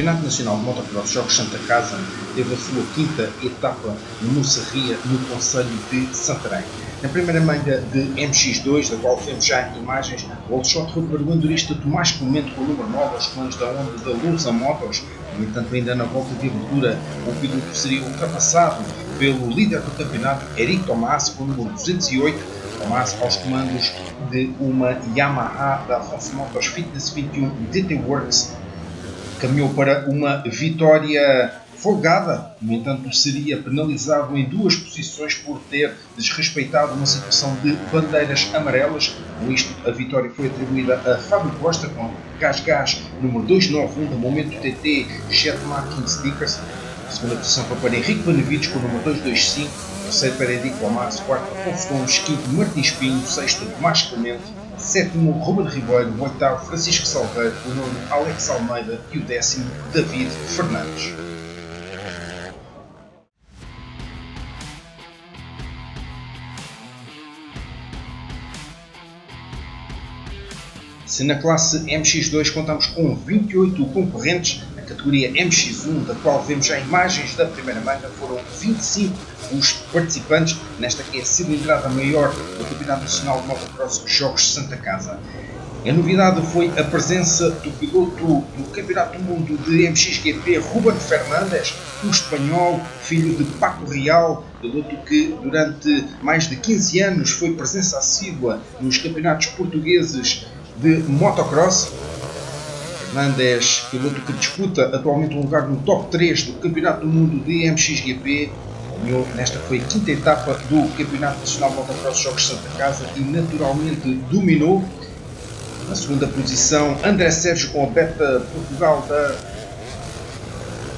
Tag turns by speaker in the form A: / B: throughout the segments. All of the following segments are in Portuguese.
A: Campeonato Nacional de Motocross Jogos Santa Casa teve a sua quinta etapa no Serria, no concelho de Santarém. Na primeira manga de MX2, da qual vemos já imagens, o Alexandre foi para o endurista Tomás Clemente com o número 9 aos comandos da Honda da Lusa Motors. No entanto, ainda na volta de abertura, o piloto seria ultrapassado pelo líder do campeonato, Eric Tomás, com o número 208. Tomás aos comandos de uma Yamaha da Afonso Motors Fitness 21 DT Works caminhou para uma vitória folgada. No entanto, seria penalizado em duas posições por ter desrespeitado uma situação de bandeiras amarelas. Com isto, a vitória foi atribuída a Fábio Costa com Gás número 291 da Momento TT Jet Marking Stickers. A segunda posição foi para Henrique Benevides com o número 225. Terceiro para Edico Tomás, quarto Afonso Gomes, quinto Martins Pinho, sexto Tomás Clemente, sétimo Ruben Ribeiro, o oitavo Francisco Salgueiro, o nono Alex Almeida e o décimo David Fernandes. Se na classe MX2 contamos com 28 concorrentes, na categoria MX1, da qual vemos já imagens da primeira manga, foram 25 os participantes nesta que é a cilindrada maior do Campeonato Nacional de Motocross Jogos Santa Casa. A novidade foi a presença do piloto do Campeonato do Mundo de MXGP, Ruben Fernandes, o espanhol, filho de Paco Real, piloto que durante mais de 15 anos foi presença assídua nos campeonatos portugueses de motocross. Fernandes, piloto que disputa atualmente um lugar no top 3 do Campeonato do Mundo de MXGP, nesta foi a quinta etapa do Campeonato Nacional de Motocross Jogos Santa Casa e naturalmente dominou. Na segunda posição, André Sérgio com a Beta Portugal da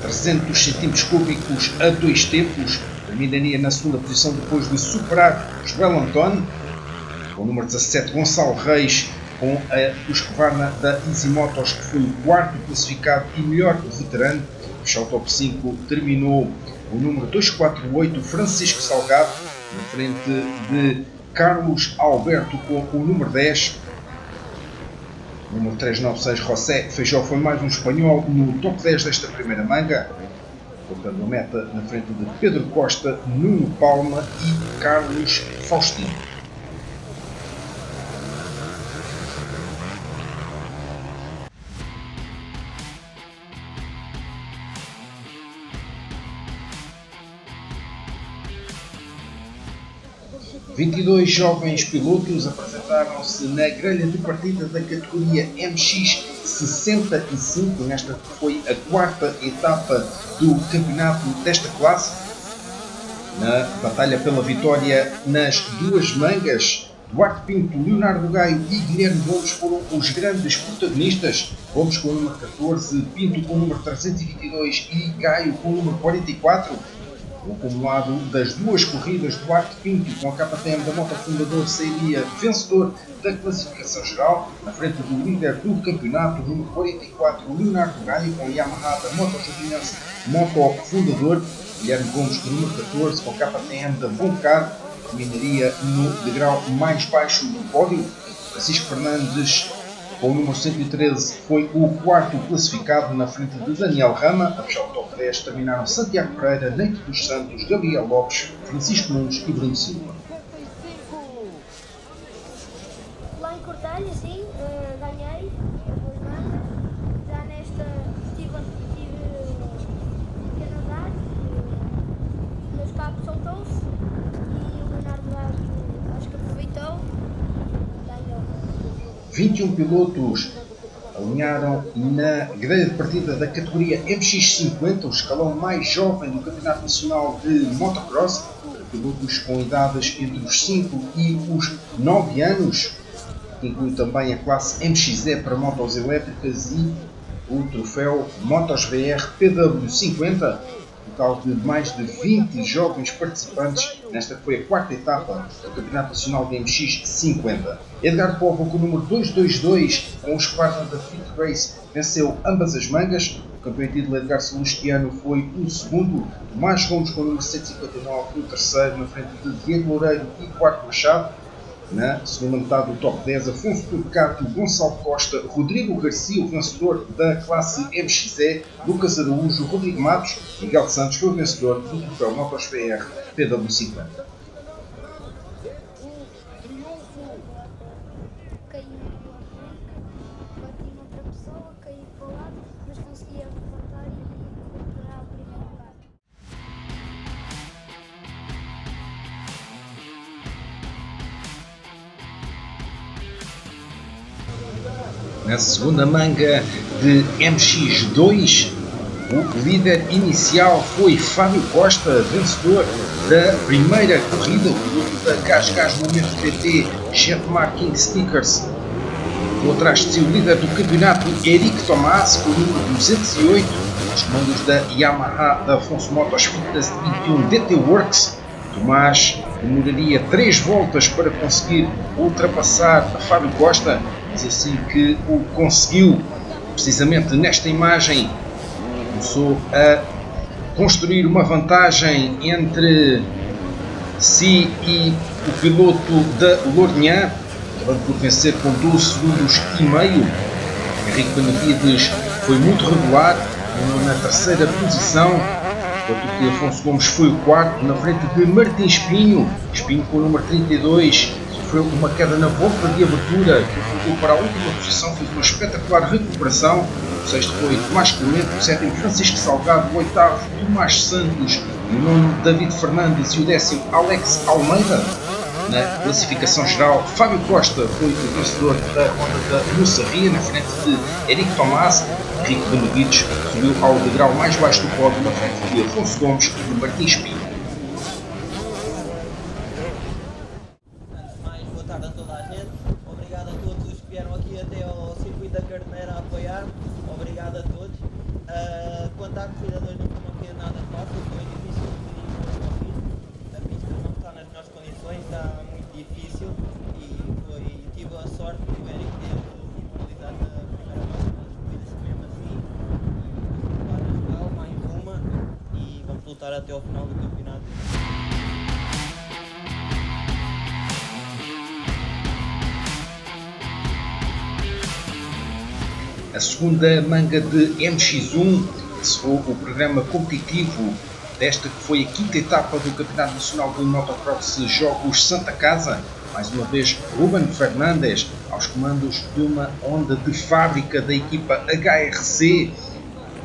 A: 300 cm3 a 2 tempos. Terminaria na segunda posição depois de superar Joel Antone. Com o número 17, Gonçalo Reis com a Husqvarna da Easy Motors, que foi o quarto classificado e melhor veterano. O top 5 terminou o número 248, Francisco Salgado, na frente de Carlos Alberto com o número 10. O número 396, José Feijó, foi mais um espanhol no top 10 desta primeira manga. Colocando a meta na frente de Pedro Costa, Nuno Palma e Carlos Faustino. Os 22 jovens pilotos apresentaram-se na grelha de partida da categoria MX65, nesta que foi a quarta etapa do campeonato desta classe. Na batalha pela vitória nas duas mangas, Duarte Pinto, Leonardo Gaio e Guilherme Gomes foram os grandes protagonistas. Gomes com o número 14, Pinto com o número 322 e Gaio com o número 44. O acumulado das duas corridas, Duarte Pinto com a KTM da Moto Fundador sairia vencedor da classificação geral, na frente do líder do campeonato, número 44, Leonardo Gaio com a Yamaha da Moto Jardinense Moto Fundador. Guilherme Gomes com o número 14 com a KTM da Boncar, terminaria no degrau mais baixo do pódio. Francisco Fernandes com o número 113 foi o quarto classificado, na frente de Daniel Rama. A fechar o top 10 terminaram Santiago Pereira, Neito dos Santos, Gabriel Lopes, Francisco Nunes e Bruno Silva.
B: Lá em Cortelha, sim, ganhei as duas mangas. Já nesta tive a nadar, o meu escape soltou-se e o Leonardo acho que aproveitou.
A: 21 pilotos alinharam na grelha de partida da categoria MX50, o escalão mais jovem do Campeonato Nacional de Motocross, para pilotos com idades entre os 5 e os 9 anos, que inclui também a classe MXE para motos elétricas e o troféu Motos VR PW50. Total de mais de 20 jovens participantes nesta que foi a quarta etapa do Campeonato Nacional de MX50. Edgar Povo com o número 222 com o Husqvarna da Fit Race venceu ambas as mangas. O campeão título Edgar Salustiano foi o segundo. Tomás Gomes com o número 159 o terceiro, na frente de Diego Loureiro e Duarte Machado. Na segunda metade do top 10, Afonso Turcato, Gonçalo Costa, Rodrigo Garcia, o vencedor da classe MXE, Lucas Araújo, Rodrigo Matos, Miguel Santos foi o vencedor do troféu Motos PR PW50.
B: Caí bati noutra pessoa, caí para o lado, mas consegui levantar e recuperar o primeiro lugar.
A: Na segunda manga de MX2, o líder inicial foi Fábio Costa, vencedor da primeira corrida, o piloto da Gás Momento TT Jetmar King Stickers. Por atrás de si o líder do campeonato, Eric Tomás, com o número 208, os comandos da Yamaha da Afonso Motos Fitness 21 DT Works. Tomás demoraria 3 voltas para conseguir ultrapassar a Fábio Costa, mas assim que o conseguiu, precisamente nesta imagem, começou a construir uma vantagem entre si e o piloto da Lourinhã, acabando por vencer com 12 segundos e meio. Henrique Benavides foi muito regular, na terceira posição, enquanto que Afonso Gomes foi o quarto, na frente de Martins Espinho. Espinho com o número 32, sofreu uma queda na volta de abertura, que voltou para a última posição, fez uma espetacular recuperação. O sexto foi Tomás Clemente, o sétimo Francisco Salgado, o oitavo Tomás Santos, o nono David Fernandes e o décimo Alex Almeida. Na classificação geral, Fábio Costa foi o vencedor da ronda da Moçarria, na frente de Eric Tomás. Henrique Benavides subiu ao degrau mais baixo do pódio, na frente de Afonso Gomes e de Martins Espinho.
C: Antes de mais, boa tarde a toda a gente. Obrigado a todos os que vieram aqui até ao circuito da Carneira a apoiar. Obrigado a todos. Quanto à corrida de hoje, não foi uma corrida nada fácil, foi difícil de a pista não está nas melhores condições, está muito difícil e tive a sorte do Eric ter finalizado na primeira volta das corridas mesmo assim. Lutar na geral, mais uma e vamos lutar até ao final do campeonato.
A: A segunda manga de MX1 encerrou o programa competitivo desta que foi a quinta etapa do Campeonato Nacional de Motocross Jogos Santa Casa. Mais uma vez, Ruben Fernandes aos comandos de uma Honda de fábrica da equipa HRC.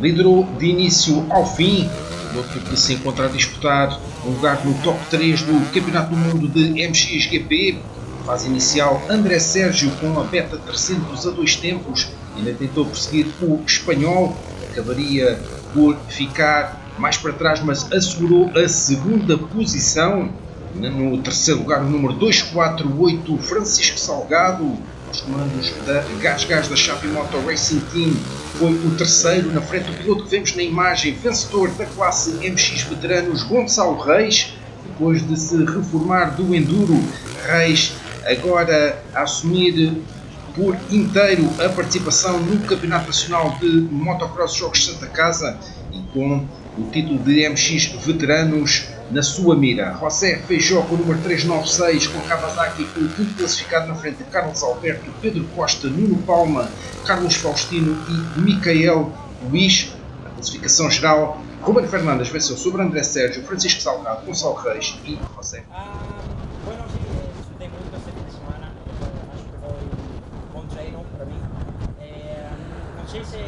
A: Liderou de início ao fim, outro que se encontra a disputar um lugar no top 3 do Campeonato do Mundo de MXGP. Fase inicial, André Sérgio com a Beta 300 a 2 tempos, ainda tentou perseguir o espanhol, acabaria por ficar mais para trás, mas assegurou a segunda posição. No terceiro lugar, o número 248, Francisco Salgado, os comandos da Gás da Chapi Moto Racing Team, foi o terceiro, na frente do piloto que vemos na imagem, vencedor da classe MX Veteranos, Gonçalo Reis, depois de se reformar do Enduro. Reis agora a assumir por inteiro a participação no Campeonato Nacional de Motocross Jogos Santa Casa e com o título de MX Veteranos na sua mira. José Feijó com o número 396, com Kawasaki com o quinto classificado na frente de Carlos Alberto, Pedro Costa, Nuno Palma, Carlos Faustino e Micael Luís. Na classificação geral, Ruben Fernandes venceu sobre André Sérgio, Francisco Salgado, Gonçalo Reis e José.
C: Bueno, sí, disfruté mucho este fin de semana. Acho que foi um bom treino para mim. Não sei se